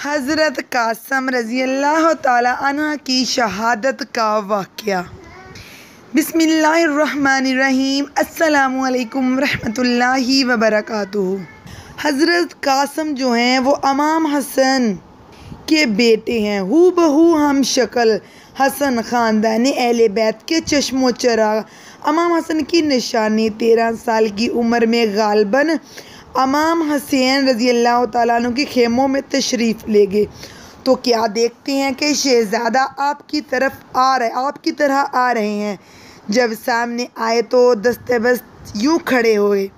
हज़रत कासम रज़ी अल्लाह ताला अन्हा की शहादत का वाक़या। बिस्मिल्लाहिर्रहमानिर्रहीम। अस्सलामु अलैकुम रहमतुल्लाहि व बरकातुहू। हज़रत कासम जो हैं वो इमाम हसन के बेटे हैं। हू बहू हम शक्ल हसन ख़ानदानी अहले बैत के चश्मो चराग़। इमाम हसन की निशानी 13 साल की उम्र में गालिबन इमाम हुसैन रज़ी अल्लाह तआला अन्हु के खेमों में तशरीफ़ ले गए तो क्या देखते हैं कि शहज़ादा आपकी तरह आ रहे हैं। जब सामने आए तो दस्तबस्त यूँ खड़े हुए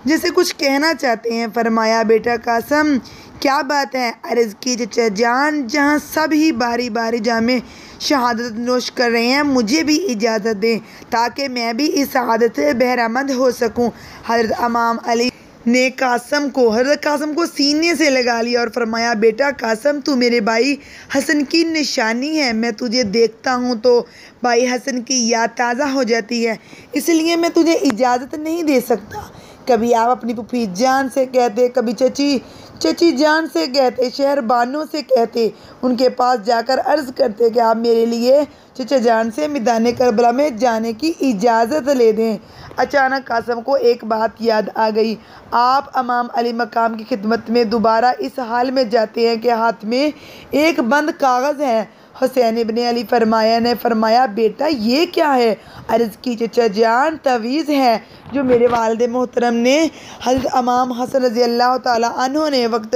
जैसे कुछ कहना चाहते हैं। फरमाया, बेटा कासम क्या बात है? अर्ज़ की, चचा जान, जहाँ सब ही बारी बारी जामे शहादत नोश कर रहे हैं, मुझे भी इजाज़त दें ताकि मैं भी इस शहादत से बहरामंद हो सकूँ। हज़रत इमाम अली ने हज़रत कासम को सीने से लगा लिया और फरमाया, बेटा कासम, तू मेरे भाई हसन की निशानी है। मैं तुझे देखता हूँ तो भाई हसन की याद ताज़ा हो जाती है, इसलिए मैं तुझे इजाज़त नहीं दे सकता। कभी आप अपनी फूफी जान से कहते, कभी चची जान से कहते, शहर बानों से कहते, उनके पास जाकर अर्ज़ करते कि आप मेरे लिए चचा जान से मैदान करबला में जाने की इजाज़त ले दें। अचानक कासम को एक बात याद आ गई। आप इमाम अली मकाम की खिदमत में दोबारा इस हाल में जाते हैं कि हाथ में एक बंद कागज़ है। हुसैन इब्ने अली ने फरमाया, बेटा ये क्या है? अर्ज़ की, चचा जान, तवीज़ है जो मेरे वालिद मोहतरम ने हज़रत इमाम हसन रज़ी अल्लाह तआला अन्हु ने वक्त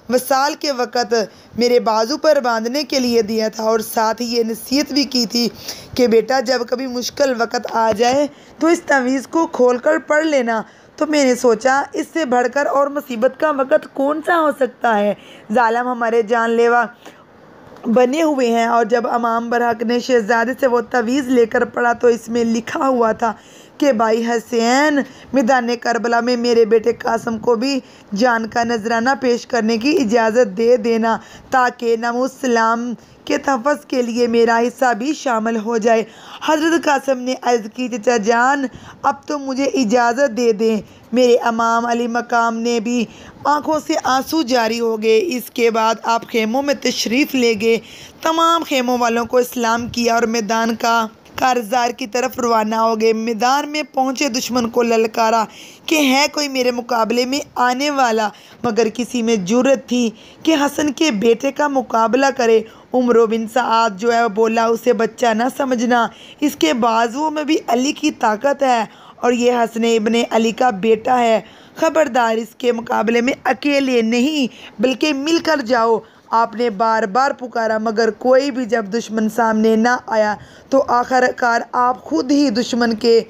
वसाल के वक़्त मेरे बाजू पर बांधने के लिए दिया था और साथ ही ये नसीहत भी की थी कि बेटा जब कभी मुश्किल वक़्त आ जाए तो इस तवीज़ को खोलकर पढ़ लेना। तो मैंने सोचा इससे बढ़कर और मुसीबत का वक़्त कौन सा हो सकता है। ज़ालिम हमारे जानलेवा बने हुए हैं। और जब इमाम बरहक ने शहज़ादे से वो तवीज़ लेकर पढ़ा तो इसमें लिखा हुआ था कि भाई हुसैन, मैदान करबला में मेरे बेटे कासम को भी जान का नजराना पेश करने की इजाज़त दे देना ताकि नामुस्सलाम के तहफ़्फ़ुज़ के लिए मेरा हिस्सा भी शामिल हो जाए। हज़रत कासम ने अर्ज़ की, चचा जान, अब तो मुझे इजाज़त दे दें। मेरे इमाम अली मकाम ने भी आँखों से आंसू जारी हो गए। इसके बाद आप खेमों में तशरीफ़ ले गए, तमाम खेमों वालों को इस्लाम किया और मैदान का कारज़ार की तरफ रवाना हो गए। मैदान में पहुँचे दुश्मन को ललकारा कि है कोई मेरे मुकाबले में आने वाला, मगर किसी में जुर्रत थी कि हसन के बेटे का मुकाबला करे। उमर बिन साद जो है वो बोला, उसे बच्चा ना समझना, इसके बाजुओं में भी अली की ताकत है और ये हसन इब्ने अली का बेटा है। ख़बरदार, इसके मुकाबले में अकेले नहीं बल्कि मिलकर जाओ। आपने बार बार पुकारा मगर कोई भी जब दुश्मन सामने ना आया तो आखिरकार आप खुद ही दुश्मन के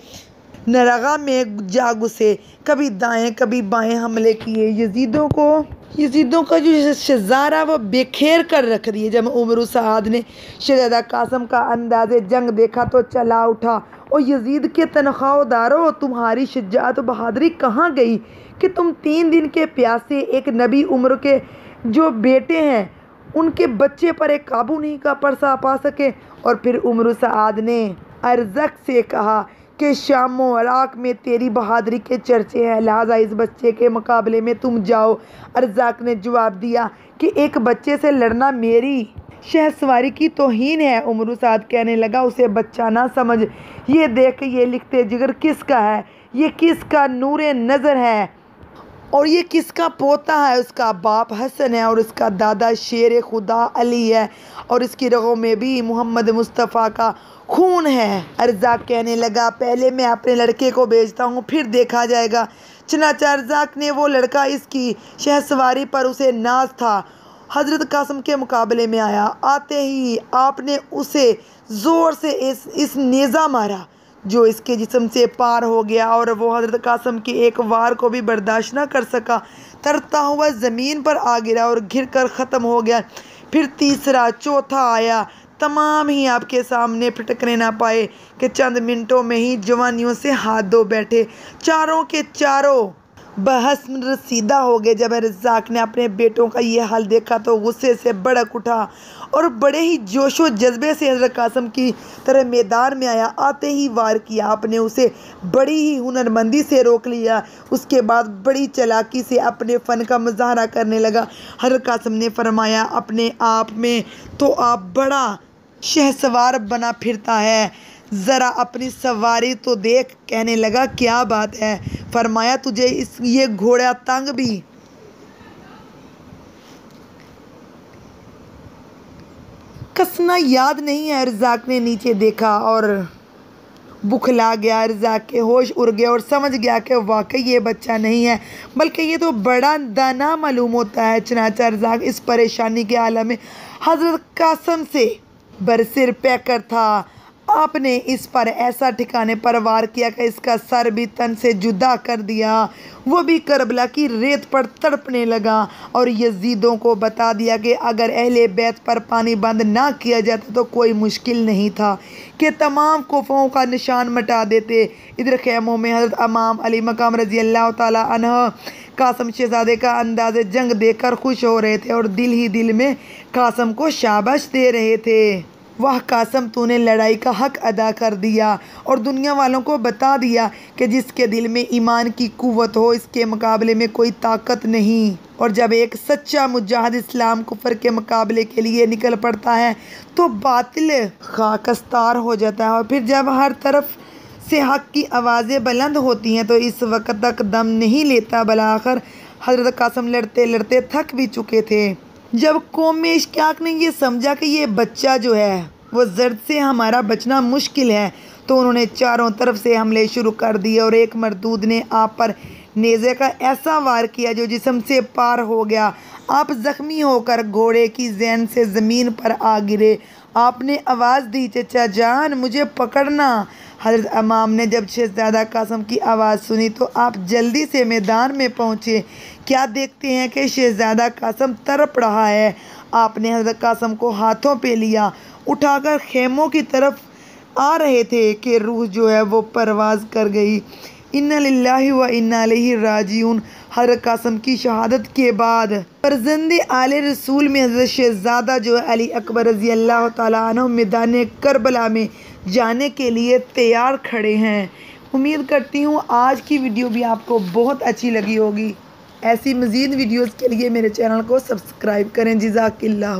नरगा में जा घुसे। कभी दाएं कभी बाएं हमले किए। यजीदों का जो शज़ारा वो बेखेर कर रख दिए। जब उमर साद ने शहज़ादा कासम का अंदाज़े जंग देखा तो चला उठा, और यजीद के तनख्वाहदारों, तुम्हारी शुजाअत बहादुरी कहाँ गई कि तुम 3 दिन के प्यासे एक नबी उम्र के जो बेटे हैं उनके बच्चे पर एक काबू नहीं का परसा पा सके। और फिर उमर साद ने अरज़क से कहा कि शाम व इराक़ में तेरी बहादुरी के चर्चे हैं, लिहाजा इस बच्चे के मुकाबले में तुम जाओ। अरज़क ने जवाब दिया कि एक बच्चे से लड़ना मेरी शहसवारी की तौहीन है। उमर साद कहने लगा, उसे बच्चा ना समझ, ये देख ये लिखते जिगर किसका है, ये किसका नूरे नज़र है और ये किसका पोता है। उसका बाप हसन है और उसका दादा शेर खुदा अली है और इसकी रगों में भी मोहम्मद मुस्तफ़ा का खून है। अरज़ाक कहने लगा, पहले मैं अपने लड़के को भेजता हूँ, फिर देखा जाएगा। चनाचा अरज़ाक ने वो लड़का इसकी शहसवारी पर उसे नाज था हज़रत कासम के मुकाबले में आया। आते ही आपने उसे ज़ोर से इस नेज़ा मारा जो इसके जिस्म से पार हो गया और वो हज़रत कासम के एक वार को भी बर्दाश्त न कर सका। तरता हुआ ज़मीन पर आ गिरा और घिर कर ख़त्म हो गया। फिर तीसरा, चौथा आया, तमाम ही आपके सामने फिटकने ना पाए कि चंद मिनटों में ही जवानियों से हाथ धो बैठे। चारों के चारों बहस में रसीदा हो गए। जब रज़ाक ने अपने बेटों का ये हाल देखा तो गुस्से से भड़क उठा और बड़े ही जोशो जज्बे से हज़रत कासिम की तरह मैदान में आया। आते ही वार किया। आपने उसे बड़ी ही हुनरमंदी से रोक लिया। उसके बाद बड़ी चालाकी से अपने फ़न का मुजाहरा करने लगा। हज़रत कासिम ने फरमाया, अपने आप में तो आप बड़ा शहसवार बना फिरता है, ज़रा अपनी सवारी तो देख। कहने लगा, क्या बात है? फरमाया, तुझे ये घोड़ा तंग भी कसना याद नहीं है? रज़ाक ने नीचे देखा और बुखला गया। रज़ाक के होश उड़ गए और समझ गया कि वाकई ये बच्चा नहीं है बल्कि ये तो बड़ा दाना मालूम होता है। चनाचा रज़ाक इस परेशानी के आलम में हज़रत कासिम से बरसिर पैकर था। आपने इस पर ऐसा ठिकाने पर वार किया कि इसका सर भी तन से जुदा कर दिया। वो भी करबला की रेत पर तड़पने लगा और यजीदों को बता दिया कि अगर अहले बैत पर पानी बंद ना किया जाता तो कोई मुश्किल नहीं था कि तमाम कुफों का निशान मिटा देते। इधर खैमों में हज़रत इमाम अली मकाम रज़ी अल्लाह ताला अन्हु कासिम शहज़ादे का अंदाज़े जंग देखकर खुश हो रहे थे और दिल ही दिल में कासिम को शाबाश दे रहे थे। वाह कासिम, तूने लड़ाई का हक अदा कर दिया और दुनिया वालों को बता दिया कि जिसके दिल में ईमान की कुव्वत हो इसके मुकाबले में कोई ताकत नहीं। और जब एक सच्चा मुजाहिद इस्लाम कुफर के मुकाबले के लिए निकल पड़ता है तो बातिल खाकस्तार हो जाता है। और फिर जब हर तरफ से हक की आवाज़ें बुलंद होती हैं तो इस वक्त तक दम नहीं लेता। बलाखिर हज़रत कासिम लड़ते लड़ते थक भी चुके थे। जब कौम में इश्क़ाक़ ने ये समझा कि ये बच्चा जो है वो ज़र्द से हमारा बचना मुश्किल है तो उन्होंने चारों तरफ से हमले शुरू कर दिए और एक मरदूद ने आप पर नेज़े का ऐसा वार किया जो जिस्म से पार हो गया। आप ज़ख्मी होकर घोड़े की ज़ैन से ज़मीन पर आ गिरे। आपने आवाज़ दी, चचा जान मुझे पकड़ना। हज़रत इमाम ने जब शहज़ादा कासिम की आवाज़ सुनी तो आप जल्दी से मैदान में पहुँचे। क्या देखते हैं कि शहज़ादा कासिम तड़प रहा है। आपने हज़रत कासिम को हाथों पे लिया, उठाकर खेमों की तरफ आ रहे थे कि रूह जो है वो परवाज़ कर गई। इन्ना लिल्लाहि व इन्ना इलैहि राजिऊन। हज़रत कासिम की शहादत के बाद फर्जंदे आले रसूल में हज़रत शहज़ादा जो है अली अकबर रज़ी अल्लाह ताला अन्हु मैदान करबला में जाने के लिए तैयार खड़े हैं। उम्मीद करती हूँ आज की वीडियो भी आपको बहुत अच्छी लगी होगी। ऐसी मज़ीद वीडियोज़ के लिए मेरे चैनल को सब्सक्राइब करें। जज़ाकिल्लाह।